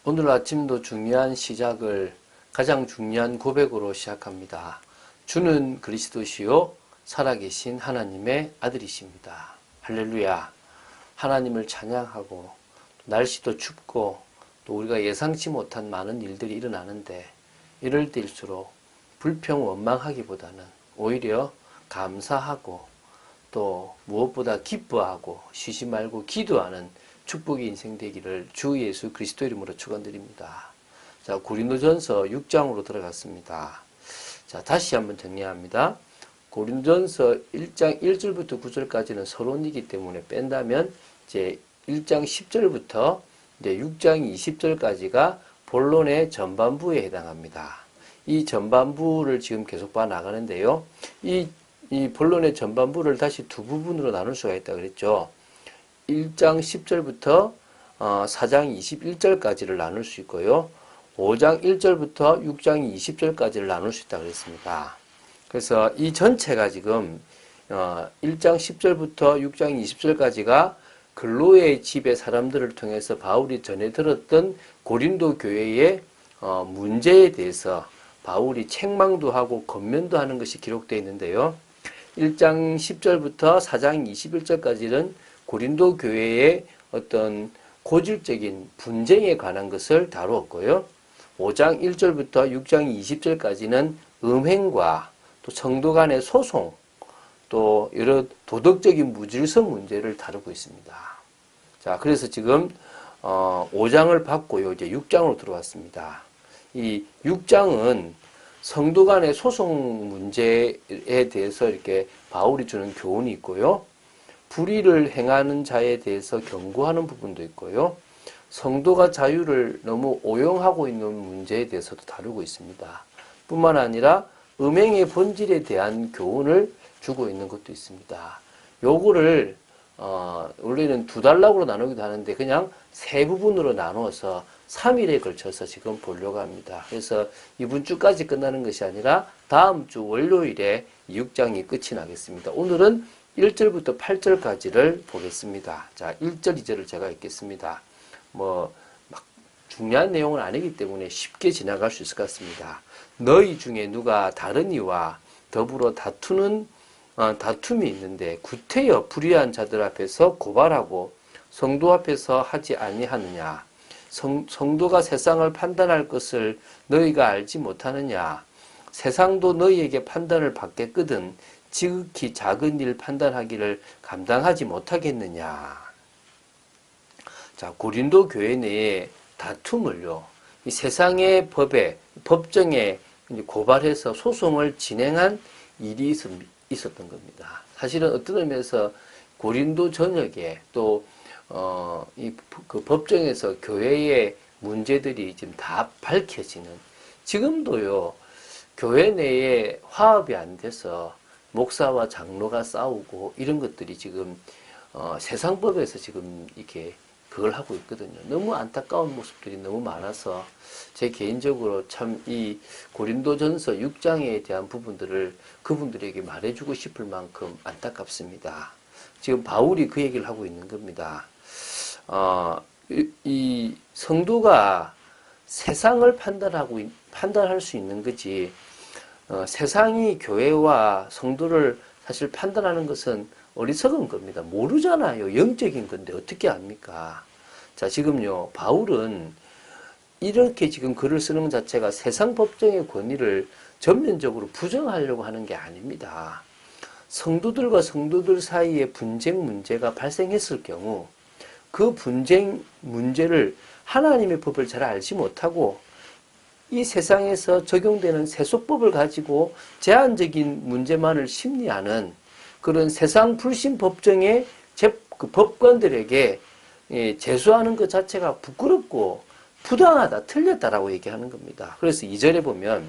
오늘 아침도 중요한 시작을 가장 중요한 고백으로 시작합니다. 주는 그리스도시요 살아계신 하나님의 아들이십니다. 할렐루야. 하나님을 찬양하고 날씨도 춥고 또 우리가 예상치 못한 많은 일들이 일어나는데 이럴 때일수록 불평 원망하기보다는 오히려 감사하고 또 무엇보다 기뻐하고 쉬지 말고 기도하는 축복의 인생 되기를 주 예수 그리스도 이름으로 축원드립니다. 자, 고린도전서 6장으로 들어갔습니다. 자, 다시 한번 정리합니다. 고린도전서 1장 1절부터 9절까지는 서론이기 때문에 뺀다면 이제 1장 10절부터 이제 6장 20절까지가 본론의 전반부에 해당합니다. 이 전반부를 지금 계속 봐 나가는데요. 이 본론의 전반부를 다시 두 부분으로 나눌 수가 있다 그랬죠. 1장 10절부터 4장 21절까지를 나눌 수 있고요. 5장 1절부터 6장 20절까지를 나눌 수 있다 그랬습니다. 그래서 이 전체가 지금 1장 10절부터 6장 20절까지가 글로의 집의 사람들을 통해서 바울이 전해 들었던 고린도 교회의 문제에 대해서 바울이 책망도 하고 권면도 하는 것이 기록되어 있는데요. 1장 10절부터 4장 21절까지는 고린도 교회의 어떤 고질적인 분쟁에 관한 것을 다루었고요. 5장 1절부터 6장 20절까지는 음행과 또 성도 간의 소송, 또 여러 도덕적인 무질서 문제를 다루고 있습니다. 자, 그래서 지금 5장을 받고요. 이제 6장으로 들어왔습니다. 이 6장은 성도 간의 소송 문제에 대해서 이렇게 바울이 주는 교훈이 있고요. 불의를 행하는 자에 대해서 경고하는 부분도 있고요. 성도가 자유를 너무 오용하고 있는 문제에 대해서도 다루고 있습니다. 뿐만 아니라 음행의 본질에 대한 교훈을 주고 있는 것도 있습니다. 요거를 원래는 두 단락으로 나누기도 하는데 그냥 세 부분으로 나누어서 3일에 걸쳐서 지금 보려고 합니다. 그래서 이번 주까지 끝나는 것이 아니라 다음 주 월요일에 6장이 끝이 나겠습니다. 오늘은 1절부터 8절까지를 보겠습니다. 자, 1절, 2절을 제가 읽겠습니다. 막 중요한 내용은 아니기 때문에 쉽게 지나갈 수 있을 것 같습니다. 너희 중에 누가 다른 이와 더불어 다툼이 있는데 구태여 불의한 자들 앞에서 고발하고 성도 앞에서 하지 아니하느냐? 성도가 세상을 판단할 것을 너희가 알지 못하느냐? 세상도 너희에게 판단을 받겠거든 지극히 작은 일 판단하기를 감당하지 못하겠느냐. 자, 고린도 교회 내에 다툼을요, 이 세상의 법정에 고발해서 소송을 진행한 일이 있었던 겁니다. 사실은 어떤 의미에서 고린도 전역에 또, 그 법정에서 교회의 문제들이 지금 다 밝혀지는, 지금도요, 교회 내에 화합이 안 돼서 목사와 장로가 싸우고 이런 것들이 지금 세상법에서 지금 이렇게 그걸 하고 있거든요. 너무 안타까운 모습들이 너무 많아서 제 개인적으로 참 이 고린도전서 6장에 대한 부분들을 그분들에게 말해주고 싶을 만큼 안타깝습니다. 지금 바울이 그 얘기를 하고 있는 겁니다. 이 성도가 세상을 판단할 수 있는 거지, 세상이 교회와 성도를 사실 판단하는 것은 어리석은 겁니다. 모르잖아요. 영적인 건데 어떻게 압니까? 자, 지금요, 바울은 이렇게 지금 글을 쓰는 것 자체가 세상 법정의 권위를 전면적으로 부정하려고 하는 게 아닙니다. 성도들과 성도들 사이에 분쟁 문제가 발생했을 경우 그 분쟁 문제를 하나님의 법을 잘 알지 못하고 이 세상에서 적용되는 세속법을 가지고 제한적인 문제만을 심리하는 그런 세상 불신 법정의 그 법관들에게 제소하는 것 자체가 부끄럽고 부당하다, 틀렸다라고 얘기하는 겁니다. 그래서 2절에 보면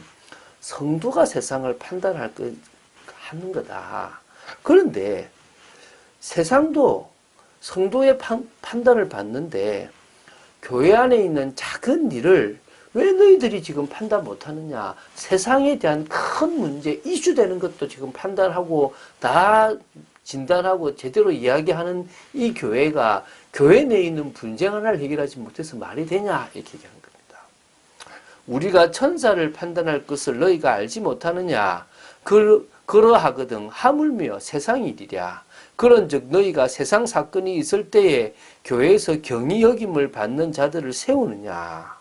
성도가 세상을 하는 거다. 그런데 세상도 성도의 판단을 받는데 교회 안에 있는 작은 일을 왜 너희들이 지금 판단 못하느냐? 세상에 대한 큰 문제, 이슈되는 것도 지금 판단하고 다 진단하고 제대로 이야기하는 이 교회가 교회 내에 있는 분쟁 하나를 해결하지 못해서 말이 되냐? 이렇게 얘기하는 겁니다. 우리가 천사를 판단할 것을 너희가 알지 못하느냐? 그러하거든 하물며 세상 일이랴. 그런즉 너희가 세상 사건이 있을 때에 교회에서 경히 여김을 받는 자들을 세우느냐.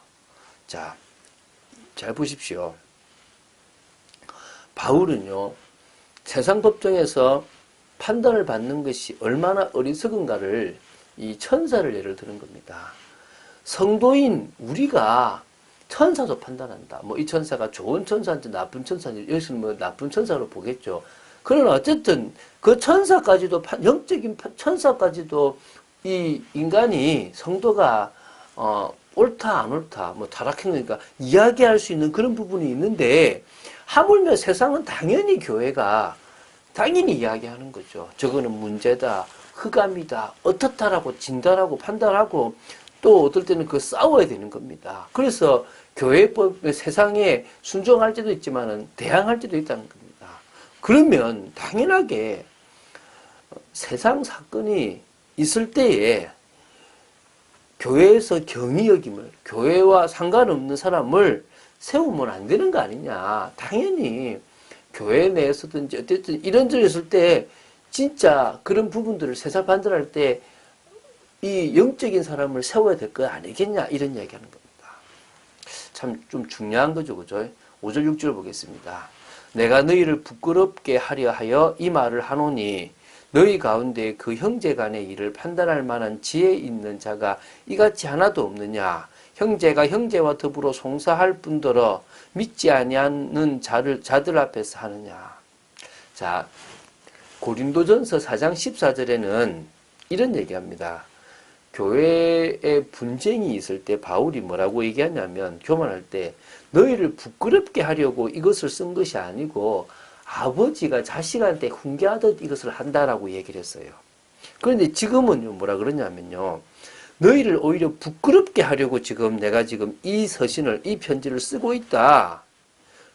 자, 잘 보십시오. 바울은요, 세상 법정에서 판단을 받는 것이 얼마나 어리석은가를 이 천사를 예를 드는 겁니다. 성도인 우리가 천사도 판단한다. 뭐 이 천사가 좋은 천사인지 나쁜 천사인지 여기서는 뭐 나쁜 천사로 보겠죠. 그러나 어쨌든 그 천사까지도 영적인 천사까지도 이 인간이 성도가 옳다 안 옳다 뭐 타락했으니까 이야기할 수 있는 그런 부분이 있는데 하물며 세상은 당연히 교회가 당연히 이야기하는 거죠. 저거는 문제다, 흑암이다, 어떻다라고 진단하고 판단하고 또 어떨 때는 그 싸워야 되는 겁니다. 그래서 교회법 세상에 순종할 때도 있지만은 대항할 때도 있다는 겁니다. 그러면 당연하게 세상 사건이 있을 때에 교회에서 경히 여김을, 교회와 상관없는 사람을 세우면 안 되는 거 아니냐. 당연히 교회 내에서든지 어쨌든 이런 점이 있을 때 진짜 그런 부분들을 세상 판단할 때 이 영적인 사람을 세워야 될 거 아니겠냐 이런 이야기하는 겁니다. 참 좀 중요한 거죠. 그죠? 5절 6절 보겠습니다. 내가 너희를 부끄럽게 하려 하여 이 말을 하노니 너희 가운데 그 형제 간의 일을 판단할 만한 지혜 있는 자가 이같이 하나도 없느냐. 형제가 형제와 더불어 송사할 뿐더러 믿지 아니하는 자들 앞에서 하느냐. 자, 고린도전서 4장 14절에는 이런 얘기합니다. 교회에 분쟁이 있을 때 바울이 뭐라고 얘기하냐면 교만할 때 너희를 부끄럽게 하려고 이것을 쓴 것이 아니고 아버지가 자식한테 훈계하듯 이것을 한다라고 얘기를 했어요. 그런데 지금은요 뭐라 그러냐면요 너희를 오히려 부끄럽게 하려고 지금 내가 지금 이 서신을 이 편지를 쓰고 있다.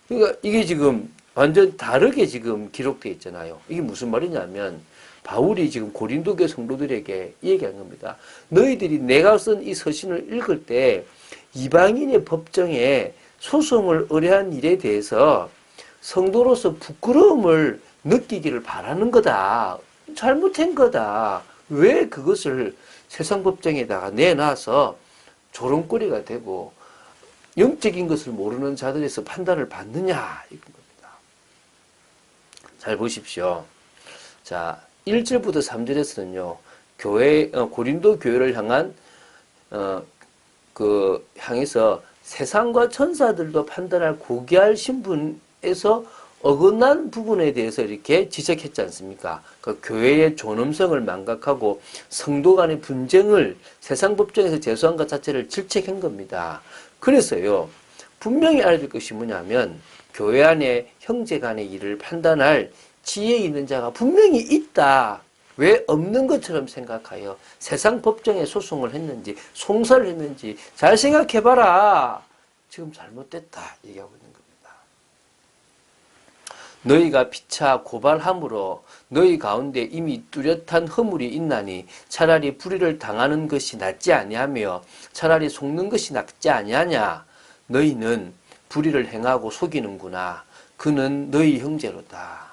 그러니까 이게 지금 완전 다르게 지금 기록되어 있잖아요. 이게 무슨 말이냐면 바울이 지금 고린도 교회 성도들에게 얘기한 겁니다. 너희들이 내가 쓴 이 서신을 읽을 때 이방인의 법정에 소송을 의뢰한 일에 대해서 성도로서 부끄러움을 느끼기를 바라는 거다. 잘못한 거다. 왜 그것을 세상 법정에다가 내놔서 조롱거리가 되고 영적인 것을 모르는 자들에서 판단을 받느냐 이런 겁니다. 잘 보십시오. 자, 1절부터 3절에서는요. 고린도 교회를 향한 향해서 세상과 천사들도 판단할 고귀할 신분에서 어긋난 부분에 대해서 이렇게 지적했지 않습니까? 그 교회의 존엄성을 망각하고 성도 간의 분쟁을 세상 법정에서 제소한 것 자체를 질책한 겁니다. 그래서요, 분명히 알아야 될 것이 뭐냐면, 교회 안에 형제 간의 일을 판단할 지혜 있는 자가 분명히 있다. 왜 없는 것처럼 생각하여 세상 법정에 소송을 했는지, 송사를 했는지 잘 생각해봐라. 지금 잘못됐다. 얘기하고 있는 겁니다. 너희가 피차 고발함으로 너희 가운데 이미 뚜렷한 허물이 있나니 차라리 불의를 당하는 것이 낫지 아니하며 차라리 속는 것이 낫지 아니하냐. 너희는 불의를 행하고 속이는구나. 그는 너희 형제로다.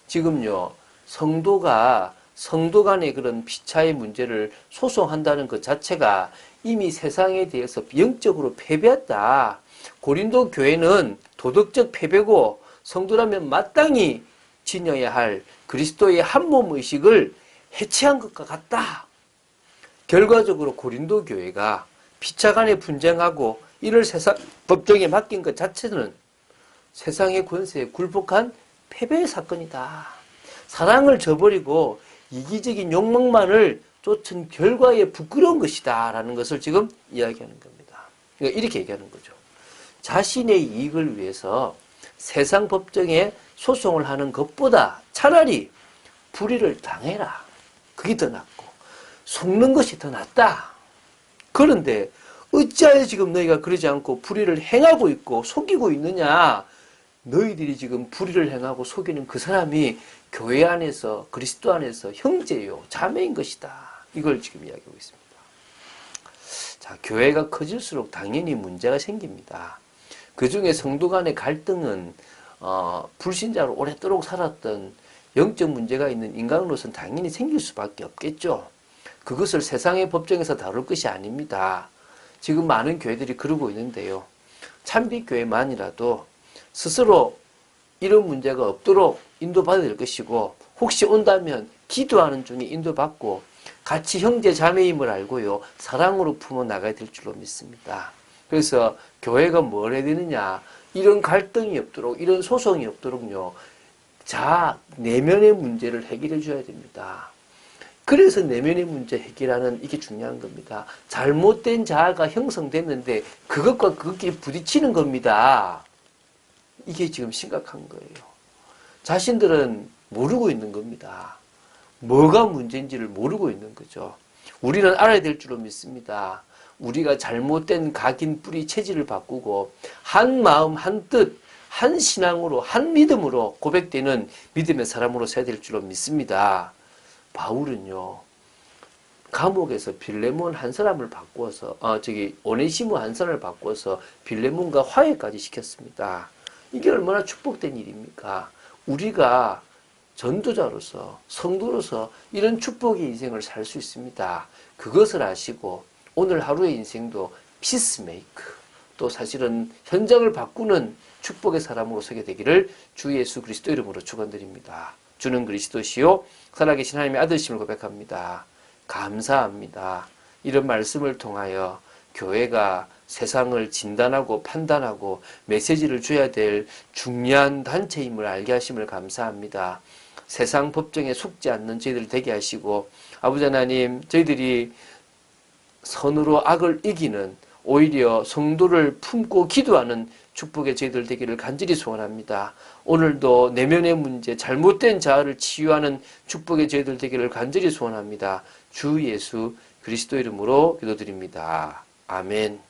지금요, 성도 간의 그런 피차의 문제를 소송한다는 것 자체가 이미 세상에 대해서 영적으로 패배했다. 고린도 교회는 도덕적 패배고 성도라면 마땅히 지녀야 할 그리스도의 한몸 의식을 해체한 것과 같다. 결과적으로 고린도 교회가 피차 간에 분쟁하고 이를 세상 법정에 맡긴 것 자체는 세상의 권세에 굴복한 패배의 사건이다. 사랑을 저버리고 이기적인 욕망만을 쫓은 결과에 부끄러운 것이다. 라는 것을 지금 이야기하는 겁니다. 그러니까 이렇게 얘기하는 거죠. 자신의 이익을 위해서 세상 법정에 소송을 하는 것보다 차라리 불의를 당해라. 그게 더 낫고 속는 것이 더 낫다. 그런데 어찌하여 지금 너희가 그러지 않고 불의를 행하고 있고 속이고 있느냐. 너희들이 지금 불의를 행하고 속이는 그 사람이 교회 안에서 그리스도 안에서 형제요 자매인 것이다. 이걸 지금 이야기하고 있습니다. 자, 교회가 커질수록 당연히 문제가 생깁니다. 그 중에 성도 간의 갈등은 불신자로 오랫도록 살았던 영적 문제가 있는 인간으로서는 당연히 생길 수밖에 없겠죠. 그것을 세상의 법정에서 다룰 것이 아닙니다. 지금 많은 교회들이 그러고 있는데요. 참빛교회만이라도 스스로 이런 문제가 없도록 인도받아야 될 것이고, 혹시 온다면 기도하는 중에 인도받고 같이 형제 자매임을 알고요, 사랑으로 품어나가야 될 줄로 믿습니다. 그래서 교회가 뭘 해야 되느냐, 이런 갈등이 없도록, 이런 소송이 없도록요, 내면의 문제를 해결해 줘야 됩니다. 그래서 내면의 문제 해결하는 이게 중요한 겁니다. 잘못된 자아가 형성됐는데 그것과 그것끼리 부딪히는 겁니다. 이게 지금 심각한 거예요. 자신들은 모르고 있는 겁니다. 뭐가 문제인지를 모르고 있는 거죠. 우리는 알아야 될 줄로 믿습니다. 우리가 잘못된 각인 뿌리 체질을 바꾸고 한 마음 한 뜻 한 신앙으로 한 믿음으로 고백되는 믿음의 사람으로 서야 될 줄로 믿습니다. 바울은요, 감옥에서 빌레몬 한 사람을 바꾸어서 오네시모 한 사람을 바꾸어서 빌레몬과 화해까지 시켰습니다. 이게 얼마나 축복된 일입니까? 우리가 전도자로서 성도로서 이런 축복의 인생을 살 수 있습니다. 그것을 아시고 오늘 하루의 인생도 피스메이크, 또 사실은 현장을 바꾸는 축복의 사람으로 서게 되기를 주 예수 그리스도 이름으로 축원드립니다. 주는 그리스도시요 살아계신 하나님의 아들심을 고백합니다. 감사합니다. 이런 말씀을 통하여 교회가 세상을 진단하고 판단하고 메시지를 줘야 될 중요한 단체임을 알게 하심을 감사합니다. 세상 법정에 속지 않는 저희들 되게 하시고, 아버지 하나님, 저희들이 선으로 악을 이기는, 오히려 성도를 품고 기도하는 축복의 저희들 되기를 간절히 소원합니다. 오늘도 내면의 문제, 잘못된 자아를 치유하는 축복의 저희들 되기를 간절히 소원합니다. 주 예수 그리스도 이름으로 기도드립니다. 아멘.